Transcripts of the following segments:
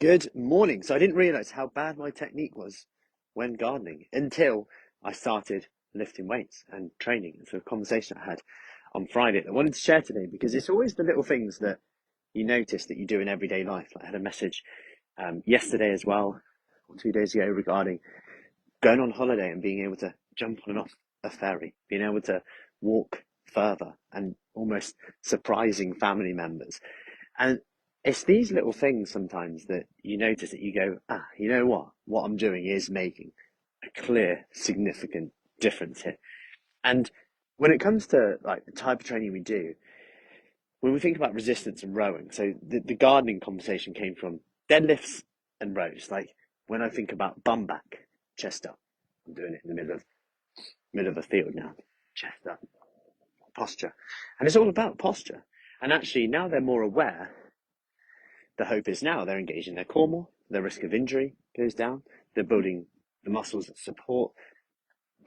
Good morning. So I didn't realize how bad my technique was when gardening until I started lifting weights and training. It's a conversation I had on Friday that I wanted to share today because it's always the little things that you notice that you do in everyday life. Like I had a message yesterday as well, or 2 days ago, regarding going on holiday and being able to jump on and off a ferry, being able to walk further and almost surprising family members. And it's these little things sometimes that you notice that you go, you know what? What I'm doing is making a clear, significant difference here. And when it comes to like the type of training we do, when we think about resistance and rowing, so the gardening conversation came from deadlifts and rows. Like when I think about bum back, chest up, I'm doing it in the middle of a field now, chest up, posture. And it's all about posture. And actually now they're more aware. The hope is now they're engaging their core more, their risk of injury goes down, they're building the muscles that support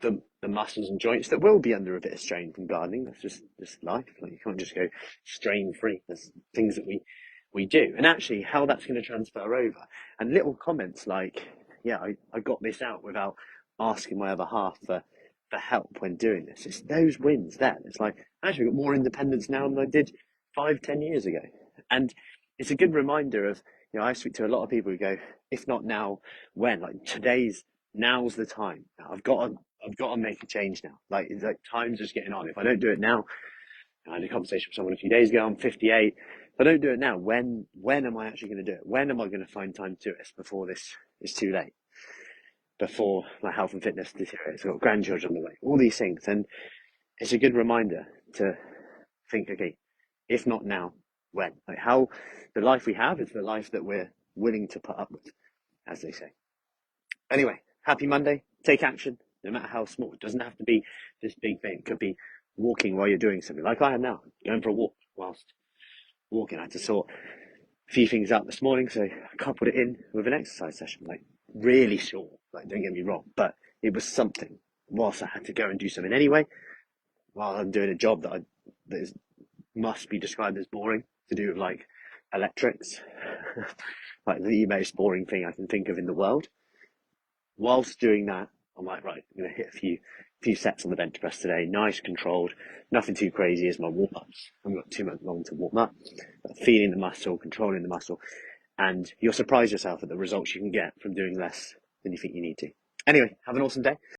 the muscles and joints that will be under a bit of strain from gardening. That's just life. Like you can't just go strain free. There's things that we do. And actually how that's going to transfer over. And little comments like, yeah, I got this out without asking my other half for help when doing this. It's those wins there. It's like I actually got more independence now than I did 5, 10 years ago. And it's a good reminder of, I speak to a lot of people who go, if not now, when? Like now's the time. I've got to make a change now. Like it's like time's just getting on. If I don't do it now, I had a conversation with someone a few days ago. I'm 58. If I don't do it now, when am I actually going to do it? When am I going to find time to do it before this is too late? Before my health and fitness deteriorates. I've got grandchildren on the way. All these things, and it's a good reminder to think, okay, if not now, when? Like how the life we have is the life that we're willing to put up with, as they say. Anyway, happy Monday. Take action, no matter how small. It doesn't have to be this big thing. It could be walking while you're doing something, like I am now, going for a walk whilst walking. I had to sort a few things out this morning, so I coupled it in with an exercise session, like really short. Like, don't get me wrong, but it was something. Whilst I had to go and do something anyway, while I'm doing a job that must be described as boring, to do with like electrics, like the most boring thing I can think of in the world. Whilst doing that, I'm like, right, I'm going to hit a few sets on the bench press today. Nice, controlled, nothing too crazy as my warm ups. I've got too much long to warm up. But feeling the muscle, controlling the muscle, and you'll surprise yourself at the results you can get from doing less than you think you need to. Anyway, have an awesome day.